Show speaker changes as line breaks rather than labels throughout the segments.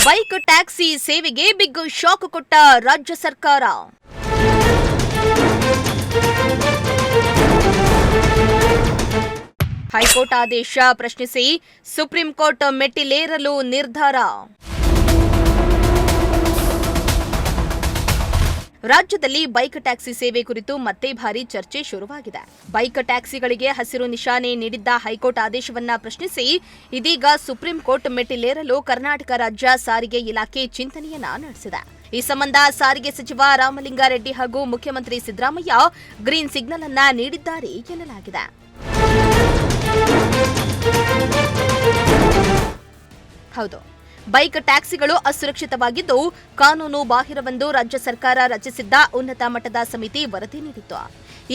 Bike taxi ಸೇವೆಗೆ big shock ಕೊಟ್ಟ ರಾಜ್ಯ ಸರ್ಕಾರ. ಹೈಕೋರ್ಟ್ ಆದೇಶ ಪ್ರಶ್ನಿಸಿ ಸುಪ್ರೀಂ ಕೋರ್ಟ್ ಮೆಟ್ಟಿಲೇರಲು ನಿರ್ಧಾರ. ರಾಜ್ಯದಲ್ಲಿ ಬೈಕ್ ಟ್ಯಾಕ್ಸಿ ಸೇವೆ ಕುರಿತು ಮತ್ತೆ ಭಾರಿ ಚರ್ಚೆ ಶುರುವಾಗಿದೆ. ಬೈಕ್ ಟ್ಯಾಕ್ಸಿಗಳಿಗೆ ಹಸಿರು ನಿಶಾನೆ ನೀಡಿದ್ದ ಹೈಕೋರ್ಟ್ ಆದೇಶವನ್ನ ಪ್ರಶ್ನಿಸಿ ಇದೀಗ ಸುಪ್ರೀಂ ಕೋರ್ಟ್ ಮೆಟ್ಟಿಲೇರಲು ಕರ್ನಾಟಕ ರಾಜ್ಯ ಸಾರಿಗೆ ಇಲಾಖೆ ಚಿಂತನೆಯನ್ನ ನಡೆಸಿದೆ. ಈ ಸಂಬಂಧ ಸಾರಿಗೆ ಸಚಿವ ರಾಮಲಿಂಗಾರೆಡ್ಡಿ ಹಾಗೂ ಮುಖ್ಯಮಂತ್ರಿ ಸಿದ್ದರಾಮಯ್ಯ ಗ್ರೀನ್ ಸಿಗ್ನಲ್ ಅನ್ನ ನೀಡಿದ್ದಾರೆ ಎನ್ನಲಾಗಿದೆ. ಹೌದು, ಬೈಕ್ ಟ್ಯಾಕ್ಸಿಗಳು ಅಸುರಕ್ಷಿತವಾಗಿದ್ದು ಕಾನೂನು ಬಾಹಿರವೆಂದು ರಾಜ್ಯ ಸರ್ಕಾರ ರಚಿಸಿದ್ದ ಉನ್ನತ ಮಟ್ಟದ ಸಮಿತಿ ವರದಿ ನೀಡಿತ್ತು.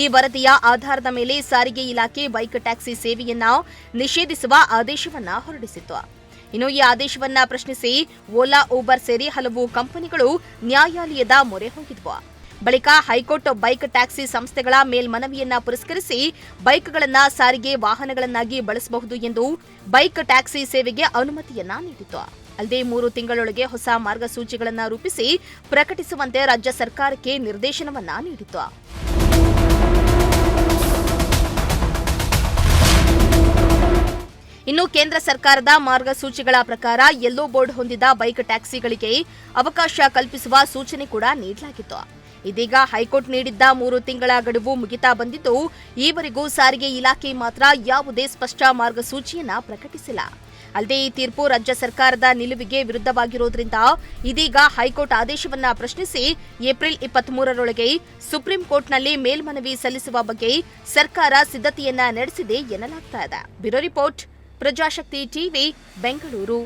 ಈ ವರದಿಯ ಆಧಾರದ ಮೇಲೆ ಸಾರಿಗೆ ಇಲಾಖೆ ಬೈಕ್ ಟ್ಯಾಕ್ಸಿ ಸೇವೆಯನ್ನ ನಿಷೇಧಿಸುವ ಆದೇಶವನ್ನ ಹೊರಡಿಸಿತ್ತು. ಇನ್ನು ಈ ಆದೇಶವನ್ನ ಪ್ರಶ್ನಿಸಿ ಓಲಾ, ಊಬರ್ ಸೇರಿ ಹಲವು ಕಂಪನಿಗಳು ನ್ಯಾಯಾಲಯದ ಮೊರೆ ಹೋಗಿದ್ವು. ಬಳಿಕ ಹೈಕೋರ್ಟ್ ಬೈಕ್ ಟ್ಯಾಕ್ಸಿ ಸಂಸ್ಥೆಗಳ ಮೇಲ್ಮನವಿಯನ್ನ ಪುರಸ್ಕರಿಸಿ ಬೈಕ್ಗಳನ್ನು ಸಾರಿಗೆ ವಾಹನಗಳನ್ನಾಗಿ ಬಳಸಬಹುದು ಎಂದು ಬೈಕ್ ಟ್ಯಾಕ್ಸಿ ಸೇವೆಗೆ ಅನುಮತಿಯನ್ನ ನೀಡಿತು. ಅಲ್ಲದೆ 3 ತಿಂಗಳೊಳಗೆ ಹೊಸ ಮಾರ್ಗಸೂಚಿಗಳನ್ನು ರೂಪಿಸಿ ಪ್ರಕಟಿಸುವಂತೆ ರಾಜ್ಯ ಸರ್ಕಾರಕ್ಕೆ ನಿರ್ದೇಶನವನ್ನ ನೀಡಿತು. ಇನ್ನು ಕೇಂದ್ರ ಸರ್ಕಾರದ ಮಾರ್ಗಸೂಚಿಗಳ ಪ್ರಕಾರ ಯೆಲ್ಲೋ ಬೋರ್ಡ್ ಹೊಂದಿದ ಬೈಕ್ ಟ್ಯಾಕ್ಸಿಗಳಿಗೆ ಅವಕಾಶ ಕಲ್ಪಿಸುವ ಸೂಚನೆ ಕೂಡ ನೀಡಲಾಗಿತ್ತು. ಇದೀಗ ಹೈಕೋರ್ಟ್ ನೀಡಿದ್ದ 3 ತಿಂಗಳ ಗಡುವು ಮುಗಿತಾ ಬಂದಿದ್ದು ಈವರೆಗೂ ಸಾರಿಗೆ ಇಲಾಖೆ ಮಾತ್ರ ಯಾವುದೇ ಸ್ಪಷ್ಟ ಮಾರ್ಗಸೂಚಿಯನ್ನ ಪ್ರಕಟಿಸಿಲ್ಲ. ಅಲ್ಲದೆ ಈ ತೀರ್ಪು ರಾಜ್ಯ ಸರ್ಕಾರದ ನಿಲುವಿಗೆ ವಿರುದ್ಧವಾಗಿರುವುದರಿಂದ ಇದೀಗ ಹೈಕೋರ್ಟ್ ಆದೇಶವನ್ನ ಪ್ರಶ್ನಿಸಿ ಏಪ್ರಿಲ್ 23ರೊಳಗೆ ಸುಪ್ರೀಂ ಕೋರ್ಟ್ನಲ್ಲಿ ಮೇಲ್ಮನವಿ ಸಲ್ಲಿಸುವ ಬಗ್ಗೆ ಸರ್ಕಾರ ಸಿದ್ಧತೆಯನ್ನ ನಡೆಸಿದೆ ಎನ್ನಲಾಗ್ತಾ ಇದೆ. Bureau report, Prajashakti TV, Bengaluru.